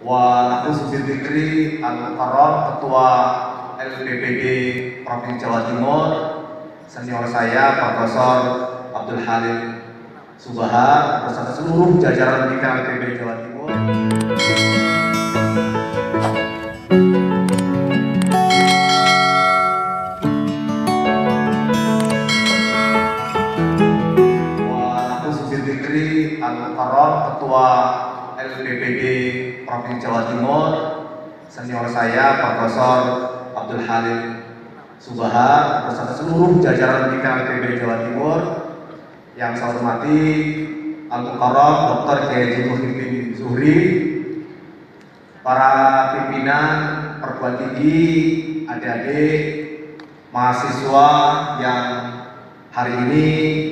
Wa aku Zulfikri Al-Mukarram, Ketua LPPD Provinsi Jawa Timur. Senior saya Profesor Abdul Halim Subahar beserta seluruh jajaran pimpinan LPPD Jawa Timur. Wa aku Zulfikri Al-Mukarram, Ketua LPPD Provinsi Jawa Timur. Senior saya Profesor Abdul Halim Subahar beserta seluruh jajaran pimpinan LPPD Jawa Timur. Yang saya hormati Al-Mukarram Dr. Kiai Muhyiddin Zuhri, para pimpinan perguruan tinggi, adik-adik, mahasiswa yang hari ini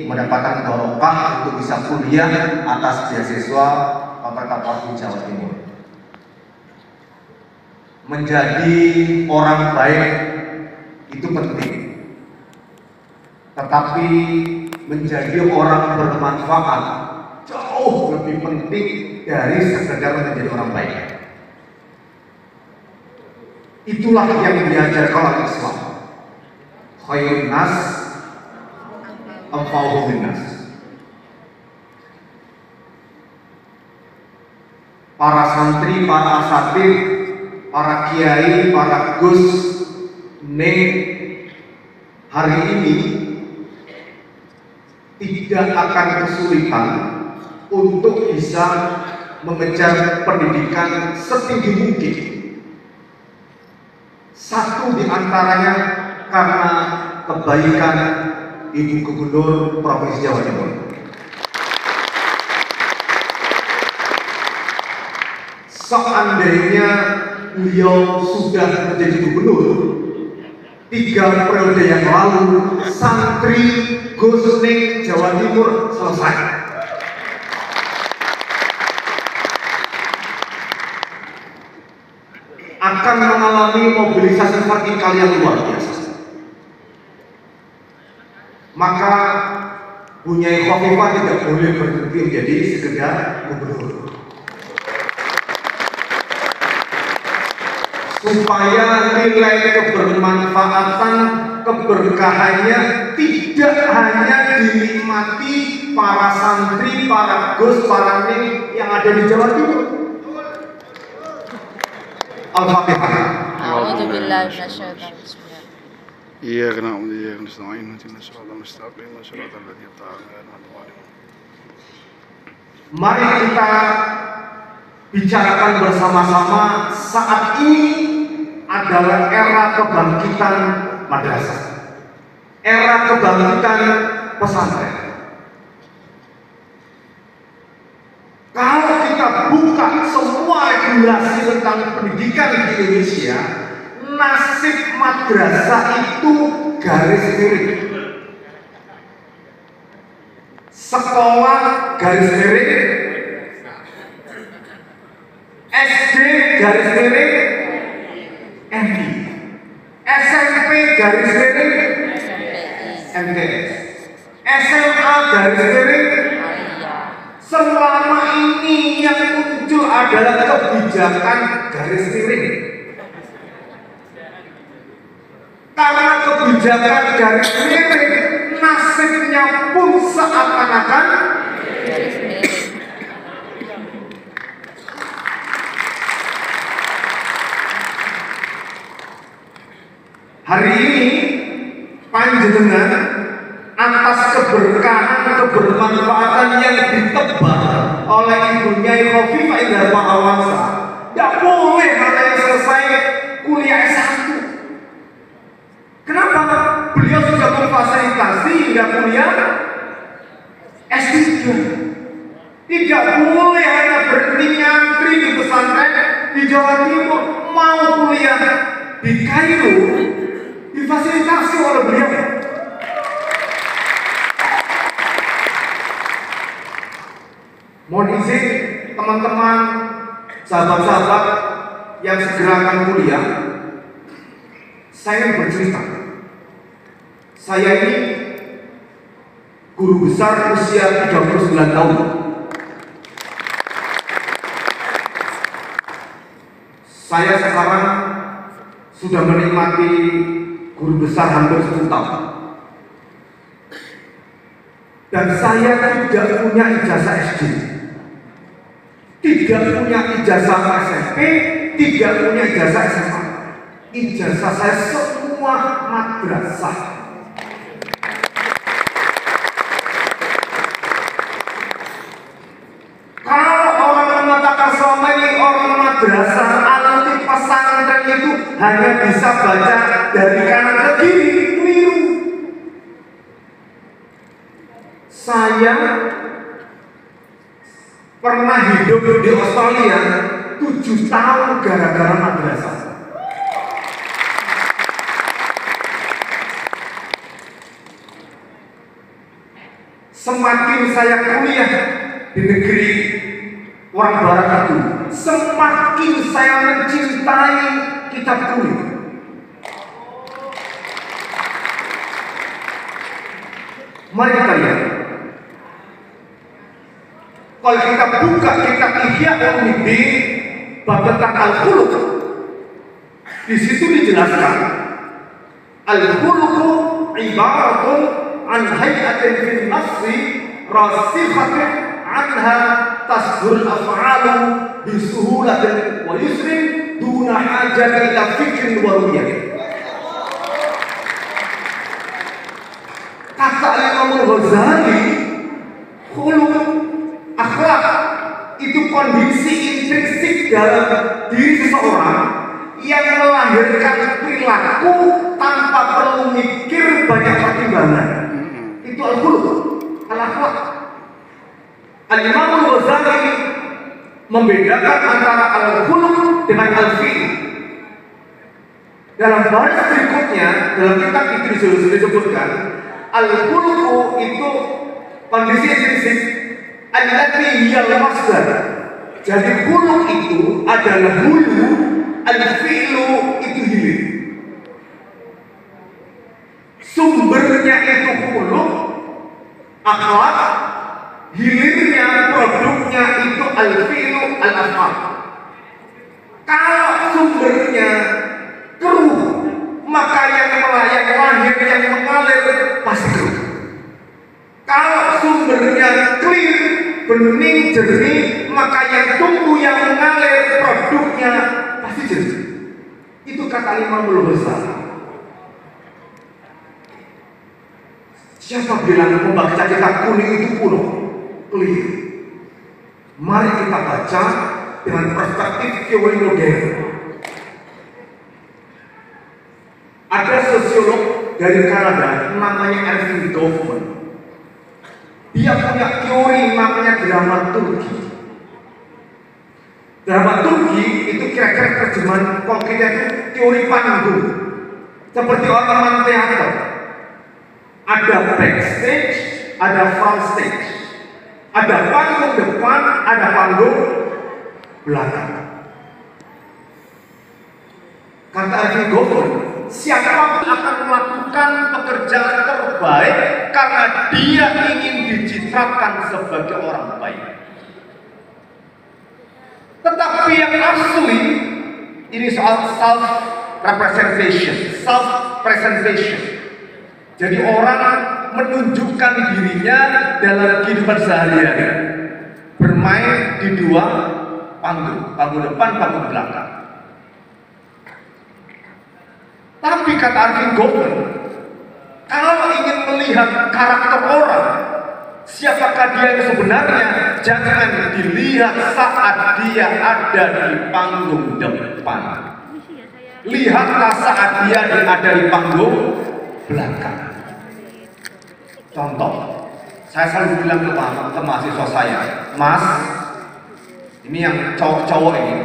mendapatkan barokah untuk bisa kuliah atas beasiswa pemerintah Provinsi Jawa Timur. Menjadi orang baik itu penting, tetapi menjadi orang bermanfaat jauh lebih penting dari sekedar menjadi orang baik. Itulah yang diajarkan oleh Islam. Khairun nas anfa'uhum linnas. Para santri, para asatidz, para kiai, para gus, ning hari ini tidak akan kesulitan untuk bisa mengejar pendidikan setinggi mungkin. Satu di antaranya karena kebaikan Ibu Gubernur Provinsi Jawa Timur. Seandainya beliau sudah menjadi gubernur 3 periode yang lalu, santri Gus ning Jawa Timur selesai. Akan mengalami mobilisasi vertikal yang luar biasa. Maka Bunyai Khofifah tidak boleh berhenti menjadi sekedar gubernur. Supaya nilai kebermanfaatan, keberkahannya tidak hanya dinikmati para santri, para gus, para ning yang ada di Jawa Timur. Al-Fatihah. A'udzubillahi minasyaitonir rajim. إياك نعبد وإياك نستعين اهدنا الصراط المستقيم صراط الذين أنعمت عليهم. Mari kita bicarakan bersama-sama, saat ini adalah era kebangkitan madrasah, era kebangkitan pesantren. Kalau kita buka semua regulasi tentang pendidikan di Indonesia, nasib madrasah itu garis miring. Sekolah garis miring, SD garis miring, MI, SMP garis miring, MTS, SMA garis miring. Selama ini yang muncul adalah kebijakan garis miring. Karena kebijakan garis miring, nasibnya pun seakan-akan Garis miring. hari ini panjenengan atas keberkahan, kebermanfaatan yang ditebar oleh Ibu Nyai Khofifah Indar Parawansa, tidak boleh hanya selesai kuliah S1. Kenapa? Beliau sudah memfasilitasi hingga kuliah S3. Tidak boleh hanya berhenti nyantri di pesantren di Jawa Timur, mau kuliah di Kairo difasilitasi oleh beliau. Mohon izin teman-teman, sahabat-sahabat yang segera akan kuliah, saya ingin bercerita. Saya ini guru besar usia 39 tahun. Saya sekarang sudah menikmati guru besar hampir 10 tahun. Dan saya tidak punya ijazah SD, tidak punya ijazah SMP, tidak punya ijazah SMA. Ijazah saya semua madrasah. Kalau orang mengatakan selama ini orang madrasah alumni pesantren itu hanya bisa baca dari kanan ke kiri, keliru. Saya pernah hidup di Australia 7 tahun gara-gara madrasah. Semakin saya kuliah di negeri orang barat itu, semakin saya mencintai kitab kuning. Mari kita lihat. Kalau kita buka kitab Ihya Ulumuddin bab tentang al-khuluq, di situ dijelaskan al-khuluqu ibaratun an hay'atin fil nafsi rasikhatin anha tasdurul af'alu bisuhulatin wa yusrin duna hajat ila fikrin wa ru'yah. Kata Imam Ghazali, khuluq, akhlak itu kondisi intrinsik dalam diri seseorang yang melahirkan perilaku tanpa perlu mikir banyak pertimbangan. Itu al-khuluq, al-akhlak. Al-Imam Ghazali membedakan antara al-khuluq dengan al-fi'l. Dalam baris berikutnya, dalam kitab itu disebutkan al-khuluq itu kondisi intrinsik allati hiyal masdar. Jadi khuluq itu adalah hulu, al-fi'lu itu hilir. Sumbernya itu khuluq, akhlak, hilirnya, produknya itu al-fi'lu, al-af'al. Kalau sumbernya keruh, maka yang lahir, yang mengalir pasti keruh. Kalau sumbernya clear, bening, jernih, maka yang tumbuh, yang mengalir, produknya pasti jernih. Itu kata Imam Ghazali. Siapa bilang membaca kitab kuning itu kuno? Clear. Mari kita baca dengan perspektif teori modern. Ada sosiolog dari Kanada namanya Erving Goffman. Dia punya teori namanya dramaturgi. Dramaturgi itu kira-kira terjemahan kalau kita itu teori panggung. Seperti orang teater. Ada backstage, ada front stage. Ada panggung depan, ada panggung belakang. Kata Erving Goffman, siapapun akan melakukan pekerjaan terbaik karena dia ingin dicitrakan sebagai orang baik. Tetapi yang asli ini soal self presentation. Jadi orang menunjukkan dirinya dalam kehidupan sehari-hari, bermain di dua panggung, panggung depan, panggung belakang. Tapi kata Erving Goffman, kalau ingin melihat karakter orang, siapakah dia yang sebenarnya, jangan dilihat saat dia ada di panggung depan. Lihatlah saat dia ada di panggung belakang. Contoh, saya selalu bilang ke mahasiswa saya, Mas, ini yang cowok-cowok ini,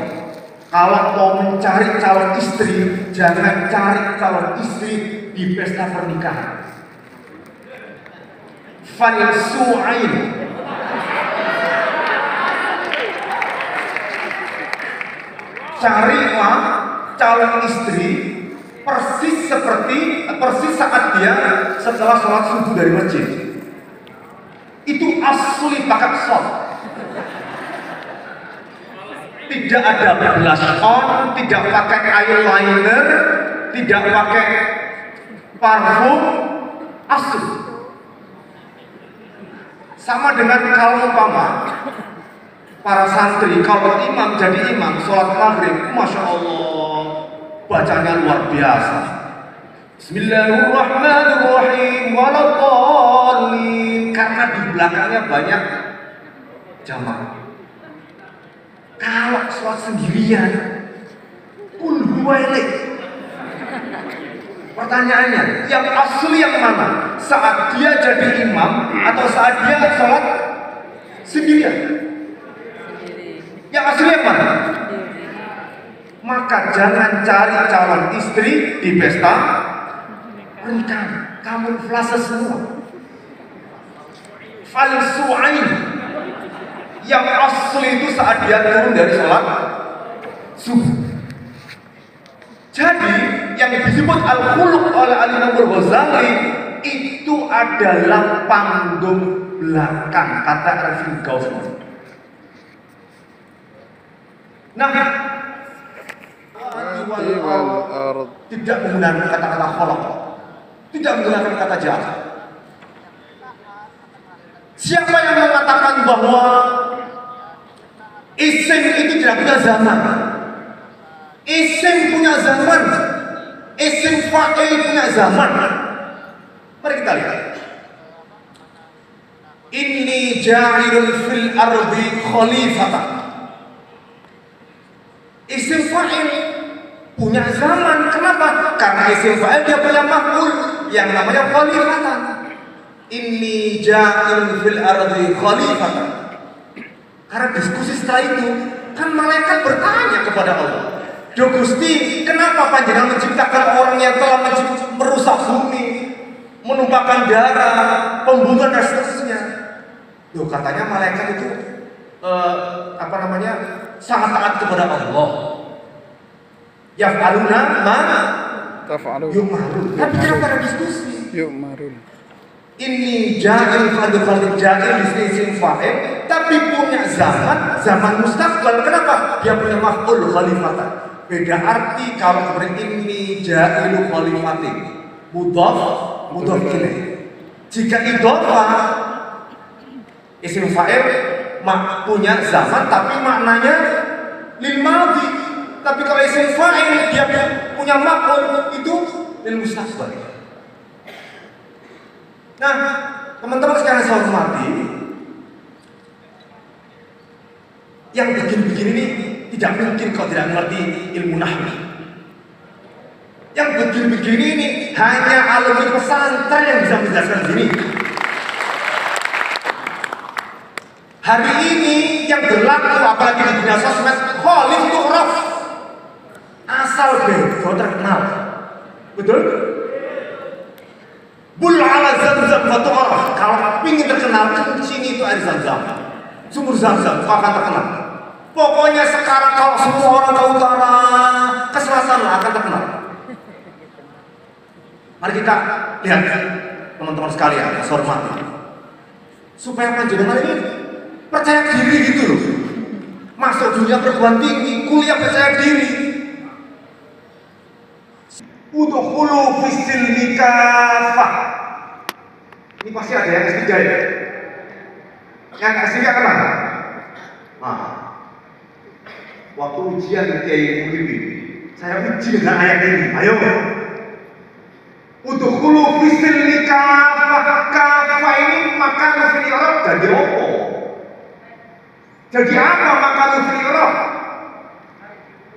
kalau mau mencari calon istri, jangan cari calon istri di pesta pernikahan. Falsu'ain. Carilah calon istri persis saat dia setelah sholat subuh dari masjid. Itu asli bakat sholat. tidak ada blush on, tidak pakai eyeliner, tidak pakai parfum, asli. Sama dengan kalau umpama para santri, kalau imam jadi imam sholat maghrib, masya Allah, bacanya luar biasa. Bismillahirrahmanirrahim, waladhdallin, karena di belakangnya banyak jamaah. Kalau sholat sendirian, kul huwailid. Pertanyaannya, yang asli yang mana? Saat dia jadi imam atau saat dia sholat sendirian? Yang asli yang mana? Maka jangan cari calon istri di pesta pernikahan. Kamuflase semua. Falsu'ain. Yang asli itu saat dia turun dari sholat subuh. Jadi yang disebut al-khuluq oleh Al-Imam Al-Ghazali itu adalah panggung belakang, kata Rafiq Gausman. Nah, tidak menggunakan kata-kata kholaq, tidak menggunakan kata jahat. Siapa yang mengatakan bahwa isim itu tidak punya zaman? Isim punya zaman, isim fa'il punya zaman. Mari kita lihat. Inni ja'ilun fil ardi khalifatan. Isim fa'il punya zaman. Kenapa? Karena isim fa'il dia punya maf'ul yang namanya khalifatan. Inni ja'ilun fil ardi khalifatan. Karena diskusi setelah itu, kan malaikat bertanya kepada Allah, Duh Gusti, kenapa panjenengan menciptakan orang yang telah merusak bumi, menumpahkan darah, pembunuhan dan seterusnya? Duh, katanya malaikat itu sangat taat kepada Allah. Yaf'aluna ma yu'marun. Tapi kenapa ada diskusi? Yu'marun. Ini jahil fadil jahil di sini fa'il, tapi punya zaman mustaqbal. Kenapa? Dia punya maf'ul khalifatan. Beda arti kalau seperti ini ja'ilu khalifatin, mudhaf ilaih. Jika idhofah isim fa'il punya zaman tapi maknanya lil madhi. Tapi kalau isim fa'il dia punya maf'ul itu lil mustaqbal. Nah, teman-teman sekarang saya hormati, yang begini-begini ini tidak mungkin kau tidak mengerti ilmu nahwu. Yang begini-begini ini hanya alumni pesantren yang bisa menjelaskan ini. Hari ini yang berlaku apalagi di dunia sosmed, khalif tu'raf, asal bego terkenal. Betul? Bul ala Zamzam wa tu'raf. Kalau ingin terkenal, sini itu air Zamzam, sumur Zamzam, kau akan terkenal. Pokoknya sekarang kalau semua orang ke utara, ke selatan lah akan terkenal. Mari kita lihat teman-teman sekalian, hormati. Supaya panjenengan ini percaya diri gitu loh. Masuk dunia perguruan tinggi, kuliah percaya diri. Udkhulu fis-silmi kafah. Ini pasti ada yang S3 ya. Yang S3 kenapa? Nah, waktu ujian Kiai Muhyiddin, saya uji dengan ayat ini. Ayo. Udkhulu fis-silmi kafah. Kafah ini makan fil i'rab jadi apa? Jadi apa makan fil i'rab?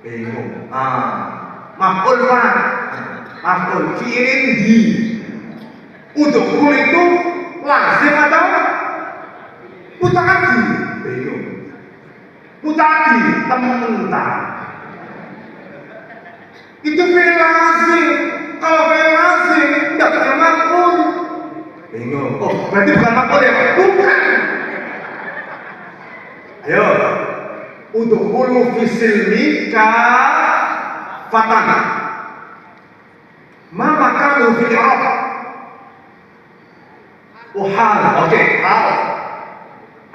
Bingung. Maf'ul ma. Maf'ul fi'ilin di. Udkhul itu lazim atau muta'addi? Bingung. Muta'addi teman-teman. Itu fi'il lazim. Kalau fi'il lazim tidak punya maf'ul. Bingung. Oh, berarti bukan maf'ul ya? Bukan. Ayo. Udkhulu fis-silmi kafatan. Ma makanu fil i'rab? Hal. Oke, hal.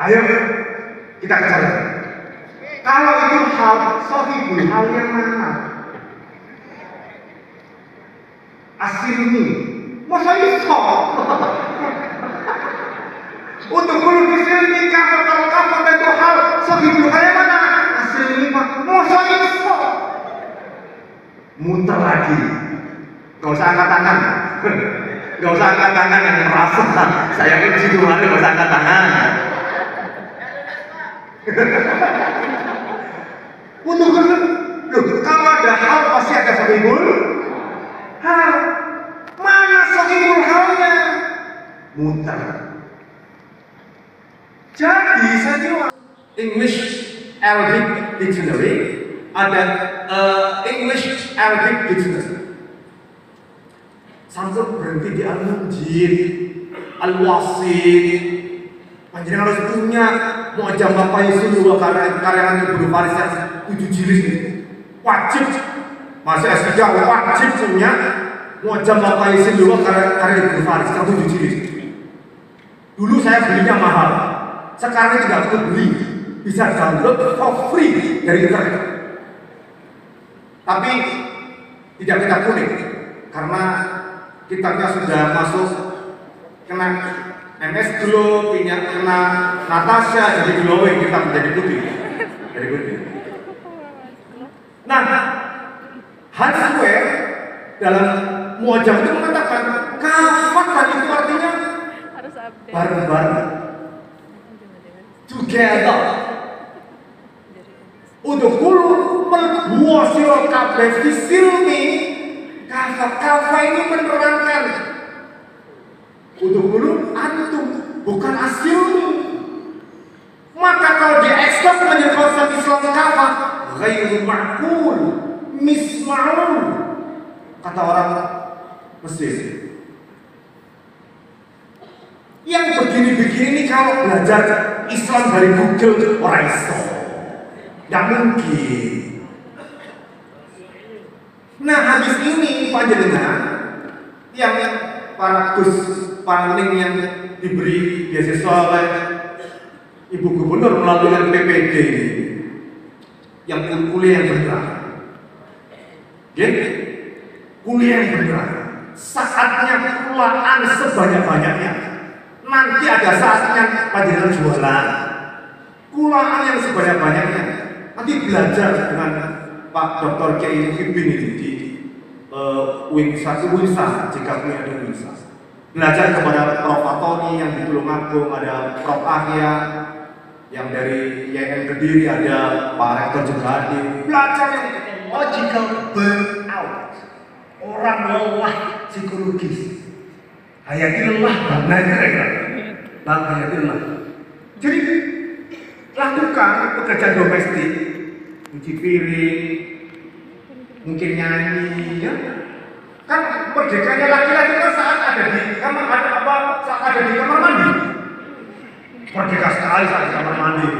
Ayo kita cari. Kalau itu hal sohibul hal yang mana? Asirni, masa iso? Untuk guru disini kalau kamu itu hal sohibul hal yang mana? Asirni, masa iso? Muter lagi, gak usah angkat tangan. Gak usah angkat tangan yang merasa saya uji kemarin, gak usah angkat tangan. Untuk kalau ada hal pasti ada sohibul hal. Mana sohibul halnya? Muter. Jadi saya kira English Arabic Dictionary ada English Arabic Dictionary. Sampai berhenti di Al-Mujid, Al-Wasit. Panjenengan harus punya mu'jam Bapak Yesus dua karyangan Ibnu Faris yang 7 jilid. Wajib. Masih S3 wajib punya mu'jam Bapak Yesus dua karya Ibnu Faris yang 7 jilid. Dulu saya belinya mahal. Sekarang tidak perlu beli. Bisa download for free dari internet. Tapi tidak kita kuning karena kitabnya sudah masuk kena MS Glow, kena Natasha, jadi glowing, kita menjadi putih. Jadi putih. Nah, Hanswehr dalam mu'jam itu mengatakan kafatan itu artinya bareng-bareng, together. Udhulu melbuasiro kabeh fisilmi. Kafa ini menerangkan udhulu antum, bukan asilmu. Maka kalau diekspor menjadi konsep Islam kafa ghairu ma'qul, misma'ul, kata orang Mesir. Yang begini-begini ini kalau belajar Islam dari Google orang iso, tidak mungkin. Nah, habis ini panjenengan yang para paling yang diberi beasiswa oleh Ibu Gubernur melalui PPD ini, yang kuliah yang benar, kuliah yang benar, saatnya kulaan sebanyak-banyaknya. Nanti ada saatnya panjenengan jualan, kulaan yang sebanyak-banyaknya. Nanti belajar dengan Pak Dr. Kiai Muhyiddin ini di Winsa, jika punya ada Winsa. Belajar kepada Prof. Fatoni yang di Tulungagung, ada Prof. Ahya yang dari YN Kediri, ada Pak Rektor Jegadi. Belajar yang logical burnout, orang lelah psikologis. Hayati lelah, Bang Hayati lelah. Jadi lakukan pekerjaan domestik, cuci piring, mungkin nyanyi, ya. Kan merdekanya laki-laki kan saat ada di kamar mandi. Merdeka sekali saat di kamar mandi,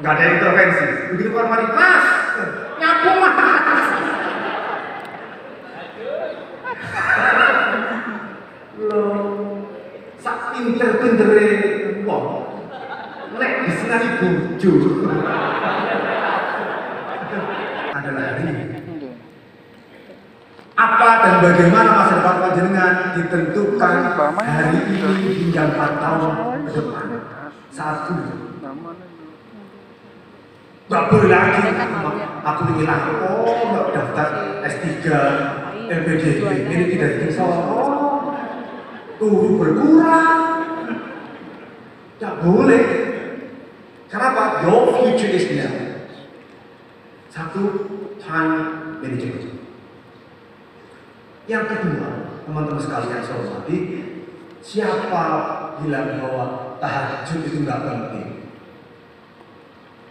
nggak ada intervensi. Begitu kamar mandi, Mas, nyapu Mas. Loh, sak pinter-pintere wong, lek disenani bojo. Adalah ini. Apa dan bagaimana masa depan panjenengan ditentukan hari ini hingga 4 tahun ke depan. Satu, nggak boleh lagi aku bilang, nggak daftar S3 LPDP ini tidak disoal, turun berkurang, nggak boleh. Kenapa? Your future is now. Satu, time management. Yang kedua, teman-teman sekalian saya hormati, siapa bilang bahwa tahajud itu nggak penting?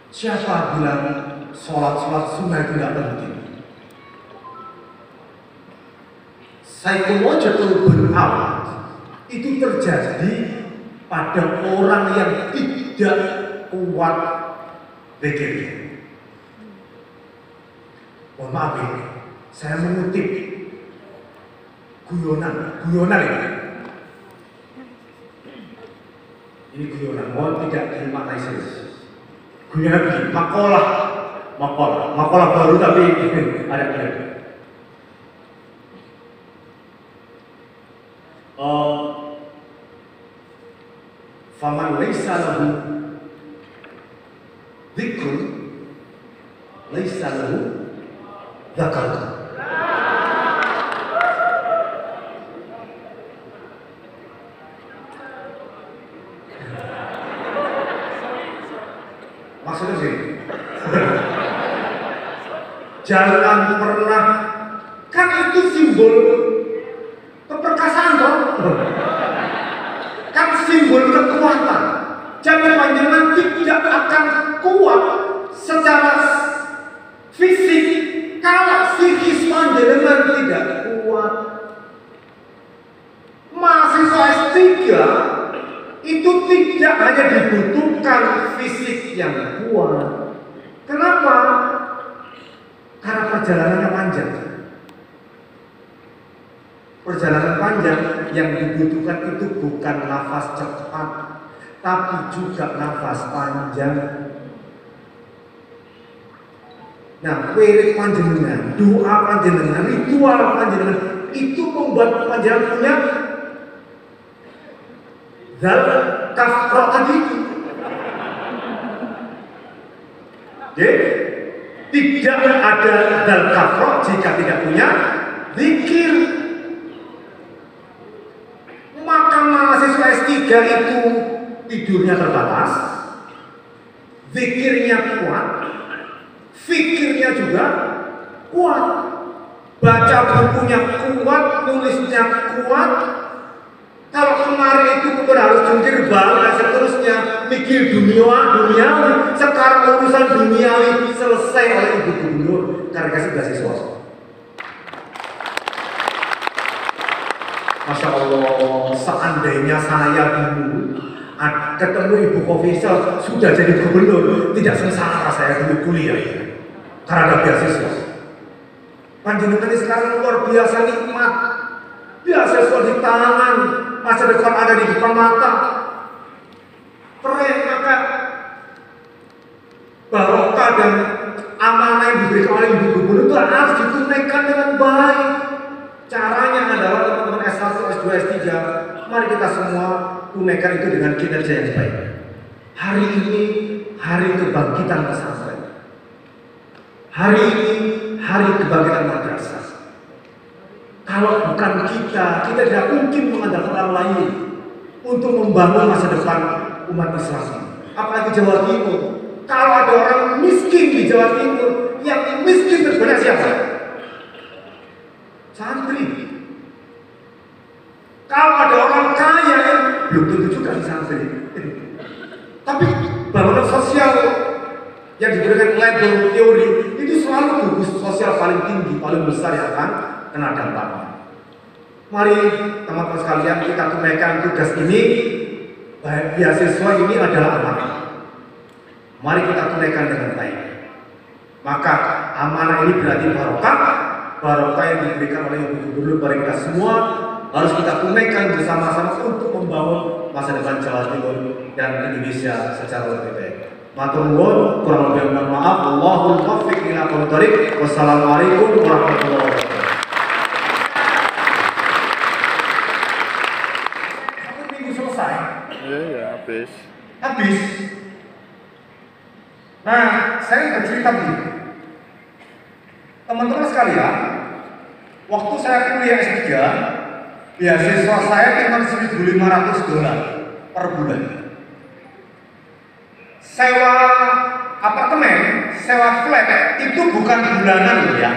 Siapa bilang sholat sunnah itu nggak penting? Psychological burnout itu terjadi pada orang yang tidak kuat pikirnya. Mohon maaf ini, saya mengutip guyonan ini. Ini guyonan, mohon tidak dimaknai serius. Bunyinya begini, makalah baru tapi ada. Faman laisa lahu dzikrun laisa lahu dzakarun. Maksudnya sih, jangan pernah, kan itu simbol keperkasaan toh, kan simbol kekuatan. Jangan panjenengan tidak akan kuat secara fisik kalau psikis panjenengan tidak kuat. Mahasiswa S3 itu tidak hanya dibutuhkan fisik yang kuat. Kenapa? Karena perjalanannya panjang. Perjalanan panjang yang dibutuhkan itu bukan nafas cepat, tapi juga nafas panjang. Nah, wirid panjenengan, doa panjenengan, ritual panjenengan itu membuat panjenengan punya zal kafroh tadi itu. Tidak ada zal kafroh jika tidak punya zikir. Maka mahasiswa S3 itu tidurnya terbatas, zikirnya kuat, fikirnya juga kuat, baca bukunya kuat, nulisnya kuat. Kalau kemarin itu bukan harus jungkir balik dan seterusnya, mikir duniawi, sekarang urusan duniawi selesai oleh ibu gubernur karena kasih beasiswa. Masya Allah, seandainya saya dulu ketemu Ibu Khofifah sudah jadi gubernur, tidak sengsara saya dulu kuliah karena ada beasiswa. Panjenengan ini sekarang luar biasa nikmat, beasiswa di tangan, masa depan ada di depan mata. Maka barokah dan amanah yang diberikan oleh Ibu Gubernur itu harus ditunaikan dengan baik. Caranya adalah teman-teman S1, S2, S3, mari kita semua tunaikan itu dengan kinerja yang baik. Hari ini hari kebangkitan pesantren. Hari ini hari kebangkitan madrasah. Kalau bukan kita tidak mungkin mengandalkan orang lain untuk membangun masa depan umat Islam. Apalagi Jawa Timur. Kalau ada orang miskin di Jawa Timur, yang miskin terbanyak siapa? Santri. Kalau ada orang kaya, belum tentu juga santri. Tapi bangunan sosial yang diberikan label teori itu selalu gugus sosial paling tinggi, paling besar yang akan kena dampaknya. Mari teman-teman sekalian kita tunaikan tugas ini. Beasiswa ini adalah amanah. Mari kita tunaikan dengan baik. Maka amanah ini berarti barokah. Barokah yang diberikan oleh Ibu Gubernur kepada kita semua harus kita tunaikan bersama-sama untuk membangun masa depan Jawa Timur dan Indonesia secara lebih baik. Matur nuwun, kurang lebih mohon maaf. Wallahul muwaffiq ila aqwamit thoriq. Wassalamualaikum warahmatullahi wabarakatuh. Satu minggu selesai. Ya, habis. Habis. Nah, saya bercerita begini. Teman-teman sekalian, waktu saya kuliah S3, beasiswa saya cuma $1.500 per bulan. Sewa apartemen, sewa flat itu bukan bulanan loh ya.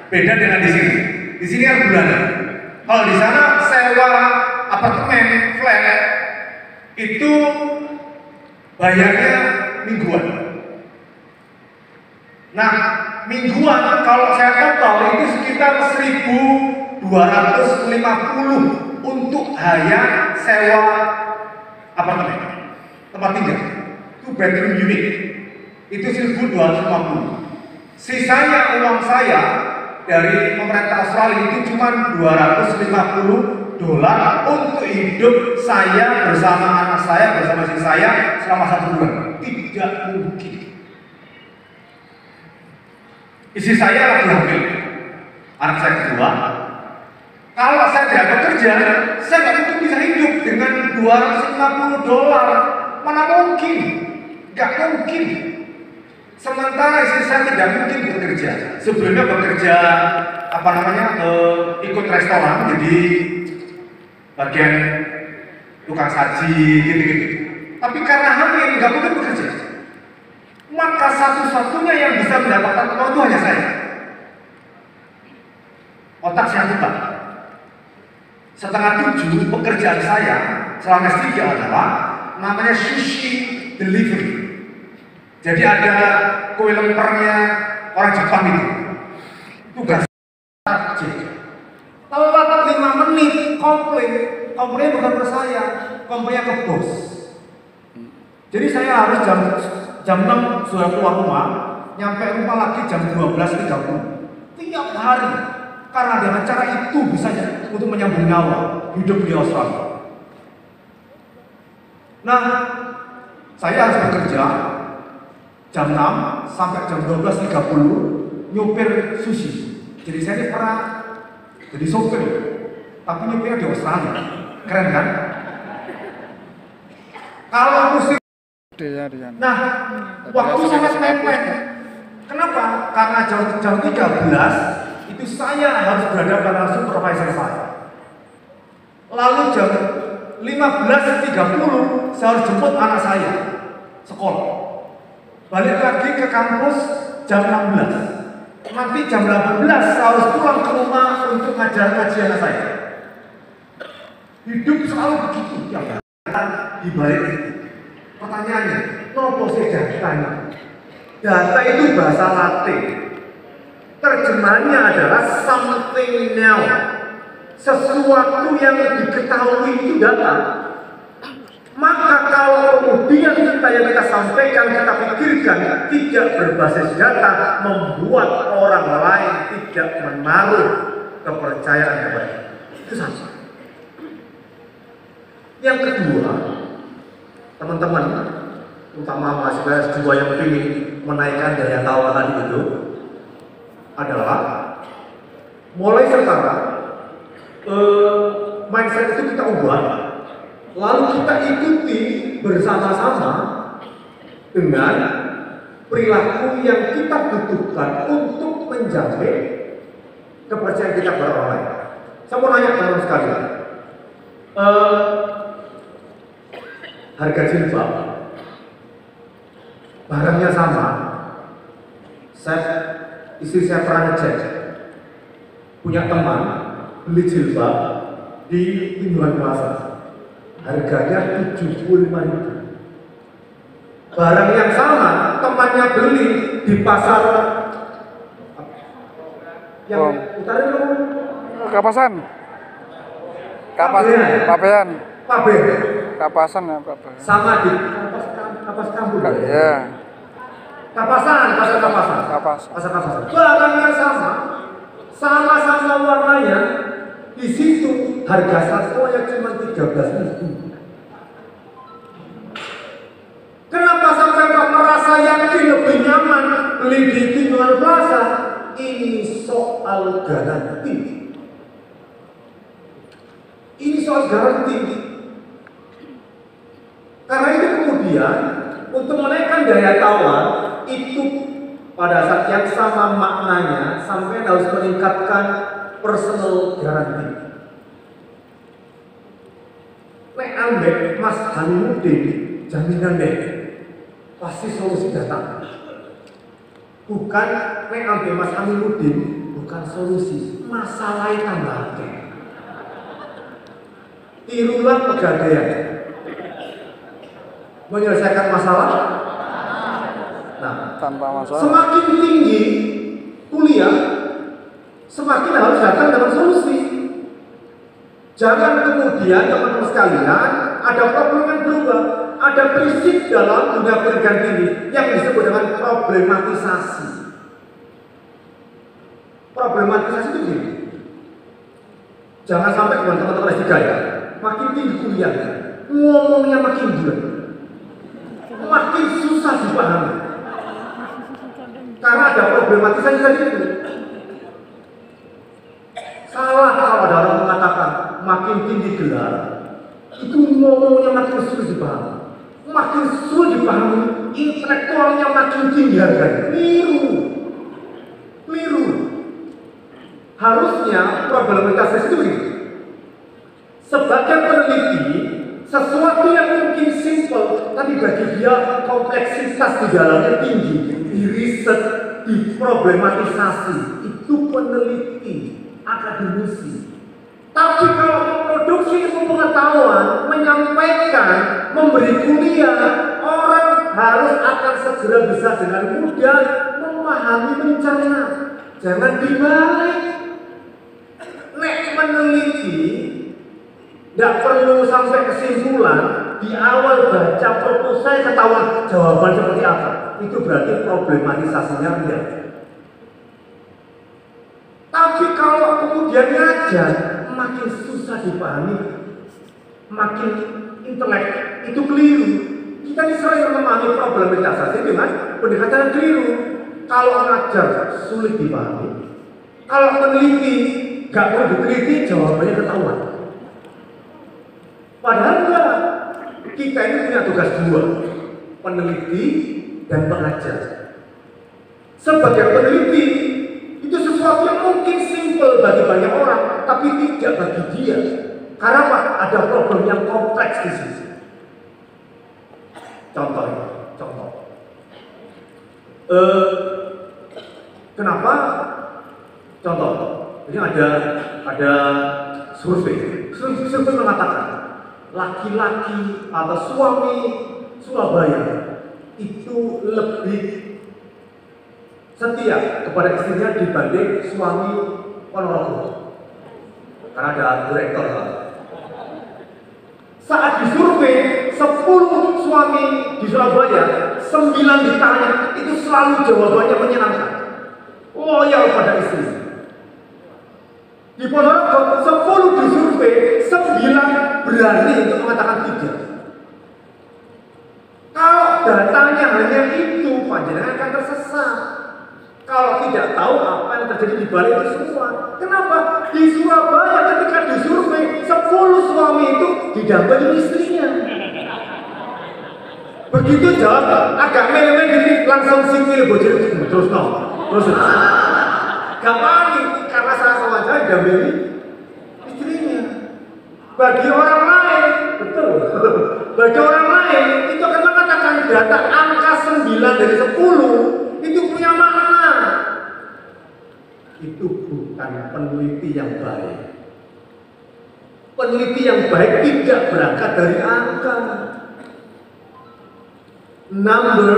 Beda dengan di sini. Di sini kan bulanan. Kalau di sana sewa apartemen, flat itu bayarnya mingguan. Nah, mingguan kalau saya total itu sekitar 1.250 untuk hanya sewa apartemen, tempat tinggal. Itu bedroom unit. Itu 1.250. Sisanya uang saya dari pemerintah Australia itu cuma $250 untuk hidup saya bersama anak saya, bersama istri saya selama 1 bulan. Tidak mungkin. Istri saya lagi hamil, anak saya kedua. Kalau saya tidak bekerja, saya nggak mungkin bisa hidup dengan $250. Mana mungkin? Nggak mungkin. Sementara istri saya tidak mungkin bekerja. Sebelumnya bekerja ikut restoran, jadi bagian tukang saji gitu-gitu. Tapi karena hamil nggak mungkin bekerja. Maka satu-satunya yang bisa mendapatkan uang itu hanya saya. Otak saya buka. 6:30 pekerjaan saya selama S3 adalah namanya sushi delivery. Jadi ada kue lempernya orang Jepang itu. Tugas saja. Telat 5 menit komplain bukan ke saya, komplainnya ke bos. Jadi saya harus jam 6 sudah keluar rumah, nyampe rumah lagi jam 12.30 tiap hari. Karena dengan cara itu bisa untuk menyambung nyawa hidup di Australia. Nah, saya harus bekerja jam 6 sampai jam 12.30 nyupir sushi. Jadi saya ini pernah jadi sopir, tapi nyupirnya di Australia. Keren kan? Kalau musim, nah waktu sangat mepet. Kenapa? Karena jam 13 itu saya harus berhadapan langsung supervisor saya. Lalu jam 15.30 saya harus jemput anak saya sekolah. Balik lagi ke kampus jam 16. Nanti jam 18 saya harus pulang ke rumah untuk ngajar kajian saya. Hidup selalu begitu ya. Di balik itu. Pertanyaannya, nopo saya data? Data itu bahasa Latin. Terjemahannya adalah something new. Sesuatu yang diketahui itu data. Maka kalau kemudian kita sampaikan, kita pikirkan tidak berbasis data, membuat orang lain tidak menaruh kepercayaan kepada kita. Itu sama. Yang kedua, teman-teman, terutama mahasiswa S2 yang ingin menaikkan daya tawar tadi itu adalah mulai sekarang mindset itu kita ubah, lalu kita ikuti bersama-sama dengan perilaku yang kita butuhkan untuk menjamin kepercayaan kita pada orang lain. Saya mau nanya teman-teman sekalian, harga jilbab barangnya sama. Istri saya pernah ngecek, punya teman beli jilbab di Tunjungan Plaza, harganya 75.000. Barang yang sama temannya beli di pasar yang utara itu Kapasan. Pabean. Kapasan ya, Pabean. Sama di Kapas Kampung. Iya. Kapasan. Pasar Kapasan. Barangnya sama warnanya. Di situ harga satunya cuma 13.000. Kenapa sampai kau merasa yakin lebih nyaman beli di Tunjungan Plaza? Ini soal garansi. Karena itu kemudian untuk menaikkan daya tawar itu pada saat yang sama maknanya sampai harus meningkatkan personal garanti. Nek ambek Mas Hanudin jaminan deh pasti solusi datang. Bukan nek ambek Mas Hanudin bukan solusi, masalah tambah akeh. Tirulah pegadaian menyelesaikan masalah. Nah, Tanpa masalah. semakin tinggi kuliah, semakin harus datang dengan solusi. Jangan kemudian teman-teman sekalian ada problem yang berubah. Ada prinsip dalam dunia pendidikan tinggi yang disebut dengan problematisasi. Problematisasi itu gini. Jangan sampai teman-teman S3 ya, makin tinggi kuliah, ngomongnya makin bulat, makin susah dipahami. Karena ada problematisasi tadi itu. Salah kalau ada orang mengatakan makin tinggi gelar, itu ngomongnya makin sulit dipahami. Makin sulit dipahami, intelektualnya makin tinggi harganya. Keliru. Harusnya problematisasi itu begini. Sebagai peneliti, sesuatu yang mungkin simple, tapi bagi dia kompleksitas di dalamnya tinggi, di riset, di problematisasi, itu peneliti, akademisi. Tapi kalau memproduksi ilmu pengetahuan, menyampaikan, memberi kuliah, orang harus akan segera bisa dengan mudah memahami, mencerna. Jangan dibalik. Nek meneliti, tidak perlu sampai kesimpulan, di awal baca proposal ketahuan jawaban seperti apa. Itu berarti problematisasinya rendah. Tapi kalau kemudian ngajar, makin susah dipahami, makin intelek, itu keliru. Kita ini sering memahami problematisasi dengan pendekatan yang keliru. Kalau ngajar sulit dipahami, kalau meneliti gak perlu diteliti, jawabannya ketahuan. Padahal enggak. Kita ini punya tugas dua, peneliti dan pengajar. Sebagai peneliti, itu sesuatu yang mungkin simpel bagi banyak orang, tapi tidak bagi dia. Karena apa? Ada problem yang kompleks di sini. Contoh. Kenapa? Contoh. Ini ada survei mengatakan laki-laki atau suami Surabaya itu lebih setia kepada istrinya dibanding suami Ponorogo. Karena ada direktor. Saat disurvei 10 suami di Surabaya, 9 ditanya, itu selalu jawabannya menyenangkan, loyal pada istri. Di Ponorogo 10 disurvei, 9 berani untuk mengatakan tidak. Kalau datanya hanya itu, panjenengan akan tersesat. Kalau tidak tahu apa yang terjadi di balik itu semua. Kenapa? Di Surabaya ketika disurvei 10 suami itu didampingi istrinya. Begitu jawab agak mele-mele gini, langsung singkir bocil terus gampang karena saat wawancara didampingi istrinya. Bagi orang lain, betul. Bagi orang lain itu akan mengatakan data angka 9 dari 10 itu punya makna. Itu bukan peneliti yang baik. Peneliti yang baik tidak berangkat dari angka. Number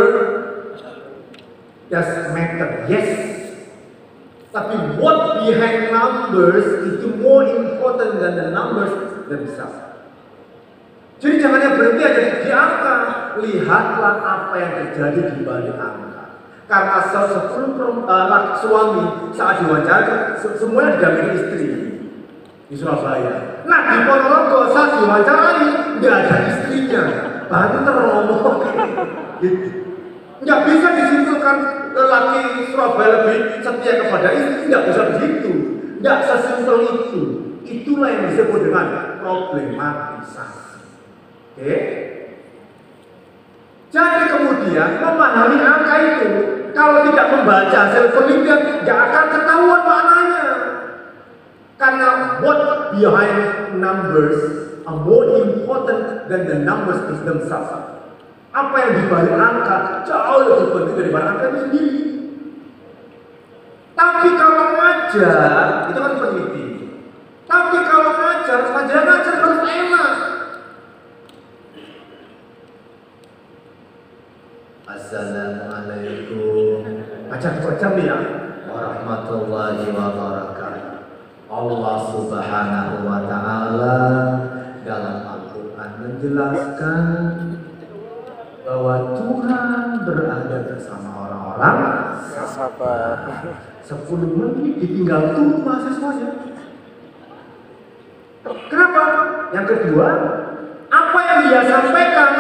does matter, yes. Tapi what behind numbers itu more important than the numbers themselves. Jadi jangan berhenti aja di angka. Lihatlah apa yang terjadi di balik angka. Karena 10 suami saat diwawancara semuanya didampingi istri di Surabaya. Nah di Ponorogo saat diwawancarai nggak ada istrinya, banter ngomong. Gitu. Nggak bisa disimpulkan lelaki Surabaya lebih setia kepada istri, nggak bisa begitu, nggak sesimpel itu. Itulah yang disebut dengan problematisasi. Oke? Jadi kemudian memahami angka itu, kalau tidak membaca hasil penelitian, nggak akan ketahuan maknanya. Karena what behind numbers are more important than the numbers themselves. Apa yang dibalik angka jauh lebih penting daripada angka itu sendiri. Tapi kalau ngajar, itu kan peneliti. Tapi kalau ngajar harus enak. Assalamualaikum warahmatullahi wabarakatuh. Allah Subhanahu wa Ta'ala dalam Al-Quran menjelaskan bahwa Tuhan berada bersama orang-orang sabar. 10 menit ditinggal tuh mahasiswanya. Kenapa? Yang kedua, apa yang dia sampaikan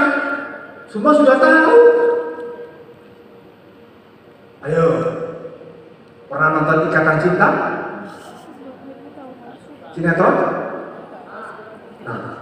semua sudah tahu. Ayo, Pernah nonton Ikatan Cinta? Sinetron? Nah.